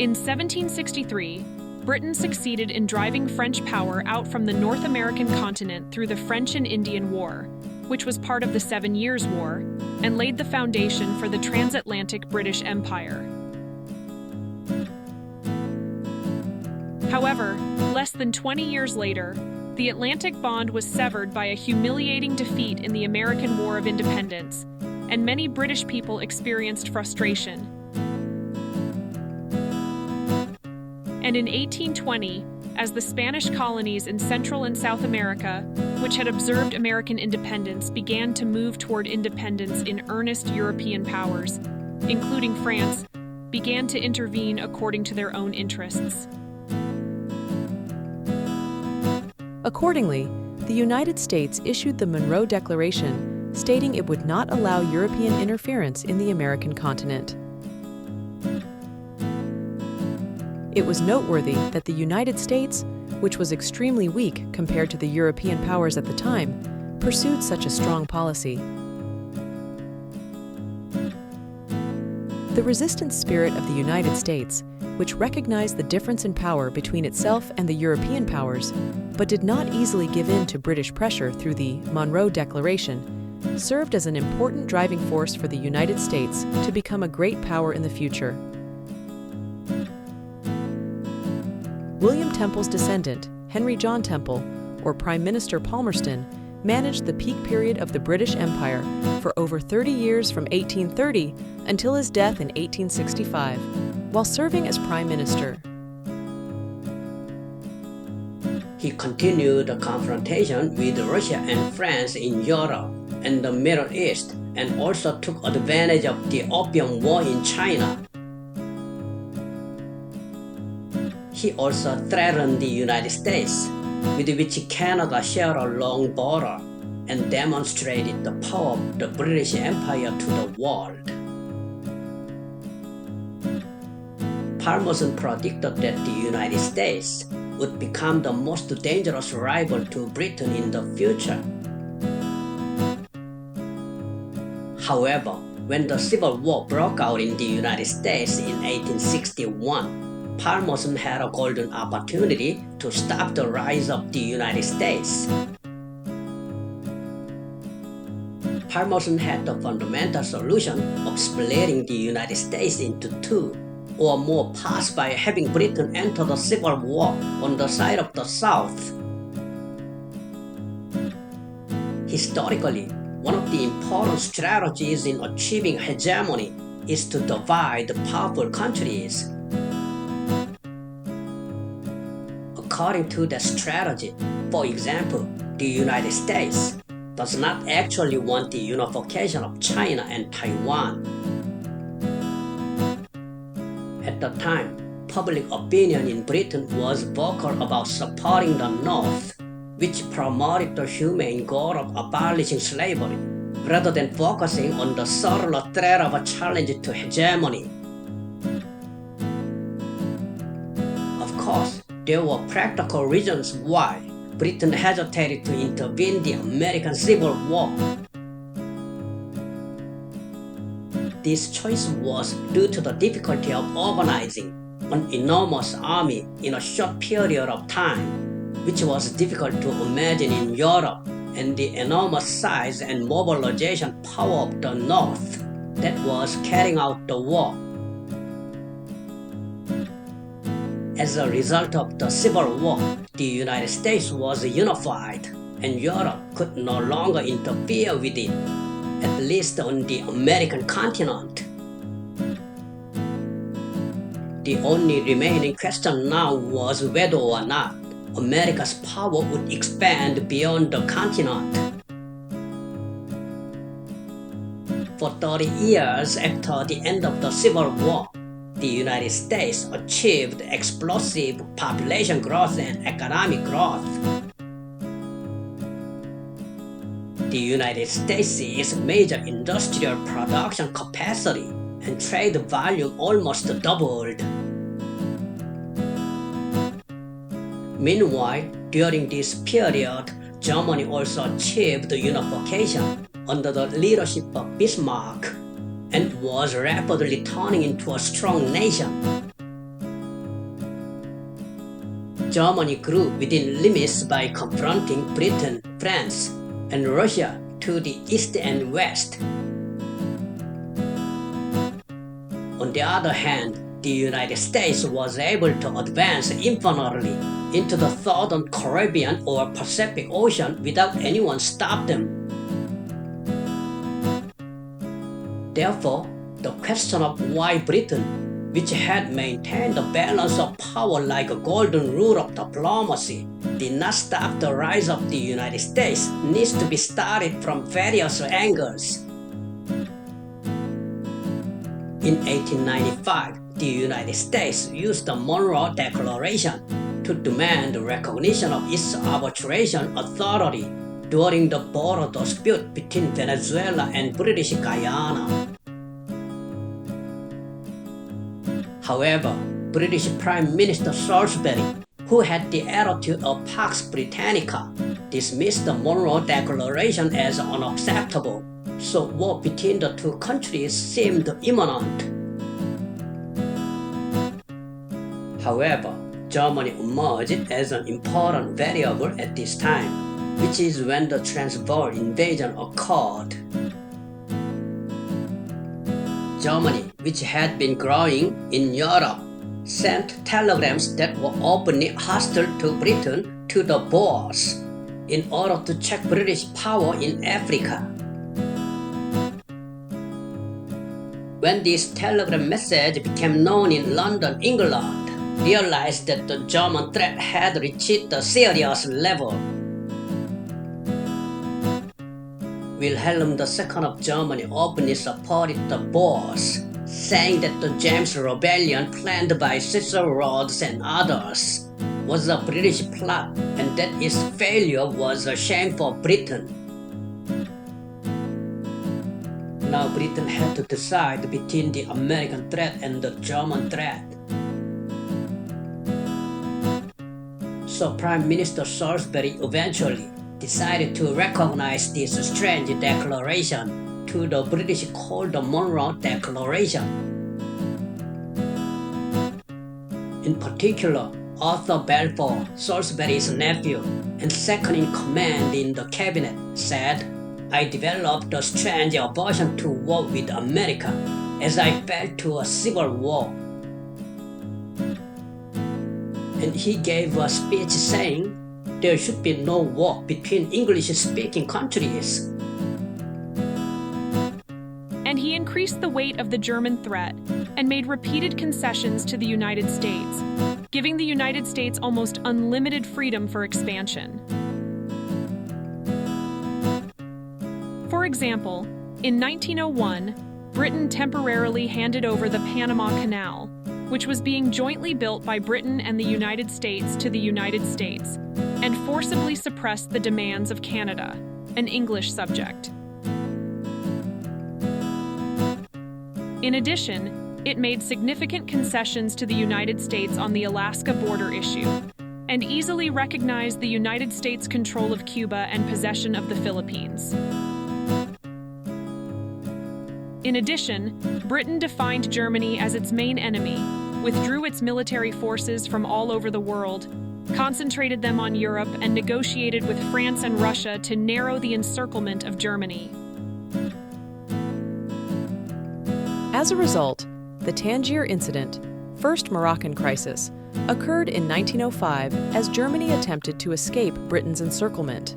In 1763, Britain succeeded in driving French power out from the North American continent through the French and Indian War, which was part of the 7 Years' War, and laid the foundation for the transatlantic British Empire. However, less than 20 years later, the Atlantic bond was severed by a humiliating defeat in the American War of Independence, and many British people experienced frustration. And in 1820, as the Spanish colonies in Central and South America, which had observed American independence, began to move toward independence in earnest, European powers, including France, began to intervene according to their own interests. Accordingly, the United States issued the Monroe Declaration, stating it would not allow European interference in the American continent. It was noteworthy that the United States, which was extremely weak compared to the European powers at the time, pursued such a strong policy. The resistance spirit of the United States, which recognized the difference in power between itself and the European powers, but did not easily give in to British pressure through the Monroe Declaration, served as an important driving force for the United States to become a great power in the future. William Temple's descendant, Henry John Temple, or Prime Minister Palmerston, managed the peak period of the British Empire for over 30 years from 1830 until his death in 1865, while serving as Prime Minister. He continued the confrontation with Russia and France in Europe and the Middle East, and also took advantage of the Opium War in China. He also threatened the United States, with which Canada shared a long border, and demonstrated the power of the British Empire to the world. Palmerston predicted that the United States would become the most dangerous rival to Britain in the future. However, when the Civil War broke out in the United States in 1861, Palmerston had a golden opportunity to stop the rise of the United States. Palmerston had the fundamental solution of splitting the United States into two or more parts by having Britain enter the Civil War on the side of the South. Historically, one of the important strategies in achieving hegemony is to divide powerful countries. According to the strategy, for example, the United States does not actually want the unification of China and Taiwan. At the time, public opinion in Britain was vocal about supporting the North, which promoted the humane goal of abolishing slavery, rather than focusing on the subtler threat of a challenge to hegemony. Of course, there were practical reasons why Britain hesitated to intervene in the American Civil War. This choice was due to the difficulty of organizing an enormous army in a short period of time, which was difficult to imagine in Europe, and the enormous size and mobilization power of the North that was carrying out the war. As a result of the Civil War, the United States was unified, and Europe could no longer interfere with it, at least on the American continent. The only remaining question now was whether or not America's power would expand beyond the continent. For 30 years after the end of the Civil War, the United States achieved explosive population growth and economic growth. The United States' major industrial production capacity and trade volume almost doubled. Meanwhile, during this period, Germany also achieved unification under the leadership of Bismarck, and was rapidly turning into a strong nation. Germany grew within limits by confronting Britain, France, and Russia to the east and west. On the other hand, the United States was able to advance infinitely into the southern Caribbean or Pacific Ocean without anyone stop them. Therefore, the question of why Britain, which had maintained the balance of power like a golden rule of diplomacy, did not stop the rise of the United States, needs to be studied from various angles. In 1895, the United States used the Monroe Declaration to demand the recognition of its arbitration authority during the border dispute between Venezuela and British Guyana. However, British Prime Minister Salisbury, who had the attitude of Pax Britannica, dismissed the Monroe Declaration as unacceptable, so war between the two countries seemed imminent. However, Germany emerged as an important variable at this time, which is when the Transvaal invasion occurred. Germany, which had been growing in Europe, sent telegrams that were openly hostile to Britain to the Boers in order to check British power in Africa. When this telegram message became known in London, England realized that the German threat had reached a serious level. Wilhelm II of Germany openly supported the Boers, saying that the James Rebellion planned by Cecil Rhodes and others was a British plot and that its failure was a shame for Britain. Now Britain had to decide between the American threat and the German threat. So Prime Minister Salisbury eventually decided to recognize this strange declaration to the British called the Monroe Declaration. In particular, Arthur Balfour, Salisbury's nephew and second in command in the cabinet, said, "I developed a strange aversion to war with America as I fell to a civil war." And he gave a speech saying there should be no war between English-speaking countries. And he increased the weight of the German threat and made repeated concessions to the United States, giving the United States almost unlimited freedom for expansion. For example, in 1901, Britain temporarily handed over the Panama Canal, which was being jointly built by Britain and the United States to the United States, and forcibly suppressed the demands of Canada, an English subject. In addition, it made significant concessions to the United States on the Alaska border issue, and easily recognized the United States' control of Cuba and possession of the Philippines. In addition, Britain defined Germany as its main enemy, withdrew its military forces from all over the world, concentrated them on Europe, and negotiated with France and Russia to narrow the encirclement of Germany. As a result, the Tangier Incident, First Moroccan Crisis, occurred in 1905 as Germany attempted to escape Britain's encirclement.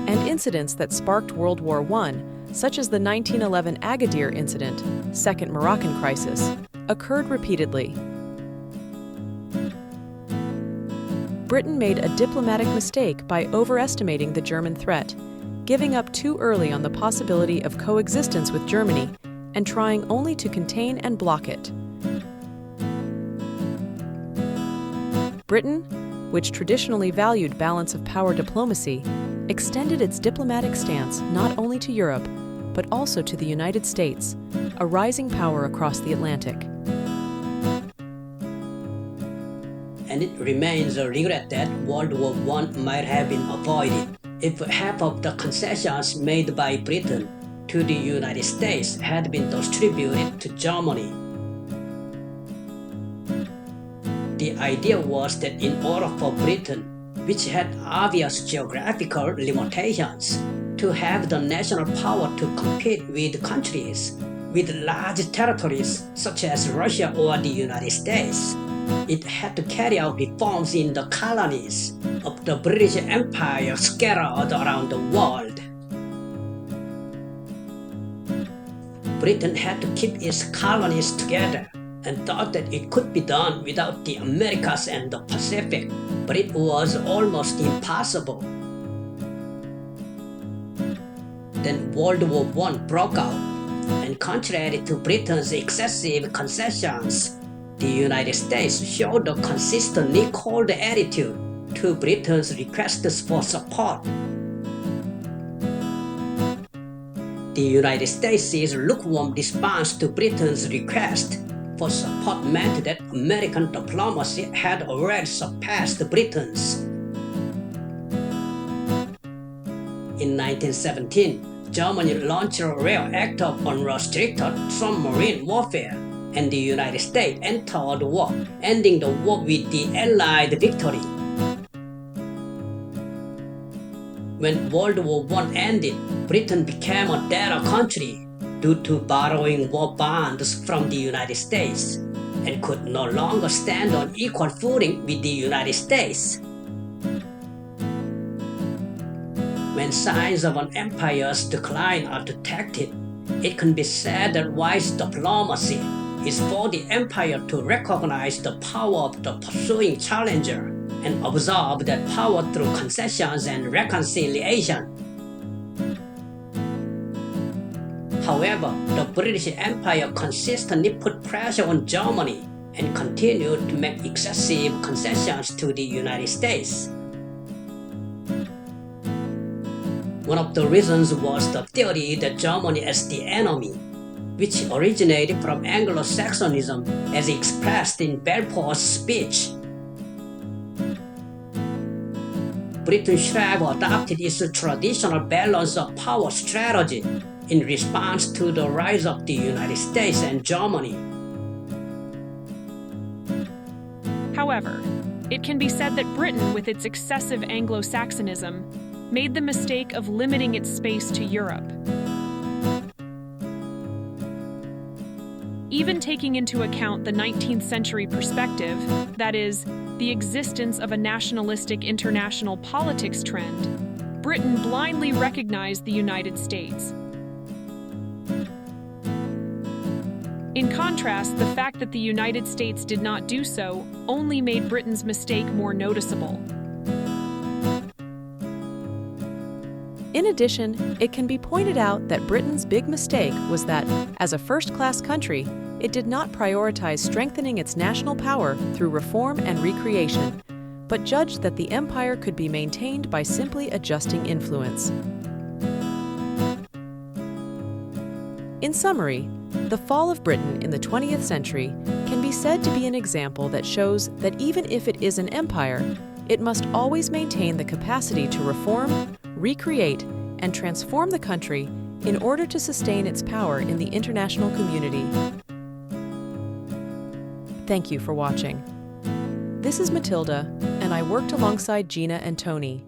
And incidents that sparked World War I, such as the 1911 Agadir Incident, Second Moroccan Crisis, occurred repeatedly. Britain made a diplomatic mistake by overestimating the German threat, giving up too early on the possibility of coexistence with Germany and trying only to contain and block it. Britain, which traditionally valued balance of power diplomacy, extended its diplomatic stance not only to Europe, but also to the United States, a rising power across the Atlantic. And it remains a regret that World War I might have been avoided if half of the concessions made by Britain to the United States had been distributed to Germany. The idea was that in order for Britain, which had obvious geographical limitations, to have the national power to compete with countries with large territories such as Russia or the United States, it had to carry out reforms in the colonies of the British Empire scattered around the world. Britain had to keep its colonies together and thought that it could be done without the Americas and the Pacific, but it was almost impossible. Then World War I broke out, and contrary to Britain's excessive concessions, the United States showed a consistently cold attitude to Britain's requests for support. The United States' lukewarm response to Britain's request for support meant that American diplomacy had already surpassed Britain's. In 1917, Germany launched a reactive unrestricted submarine warfare, and the United States entered the war, ending the war with the Allied victory. When World War I ended, Britain became a debtor country due to borrowing war bonds from the United States and could no longer stand on equal footing with the United States. When signs of an empire's decline are detected, it can be said that wise diplomacy is for the empire to recognize the power of the pursuing challenger and absorb that power through concessions and reconciliation. However, the British Empire consistently put pressure on Germany and continued to make excessive concessions to the United States. One of the reasons was the theory that Germany as the enemy, which originated from Anglo-Saxonism as expressed in Balfour's speech. Britain should have adopted its traditional balance of power strategy in response to the rise of the United States and Germany. However, it can be said that Britain, with its excessive Anglo-Saxonism, made the mistake of limiting its space to Europe. Even taking into account the 19th century perspective, that is, the existence of a nationalistic international politics trend, Britain blindly recognized the United States. In contrast, the fact that the United States did not do so only made Britain's mistake more noticeable. In addition, it can be pointed out that Britain's big mistake was that, as a first-class country, it did not prioritize strengthening its national power through reform and recreation, but judged that the empire could be maintained by simply adjusting influence. In summary, the fall of Britain in the 20th century can be said to be an example that shows that even if it is an empire, it must always maintain the capacity to reform, recreate, and transform the country in order to sustain its power in the international community. Thank you for watching. This is Matilda, and I worked alongside Gina and Tony.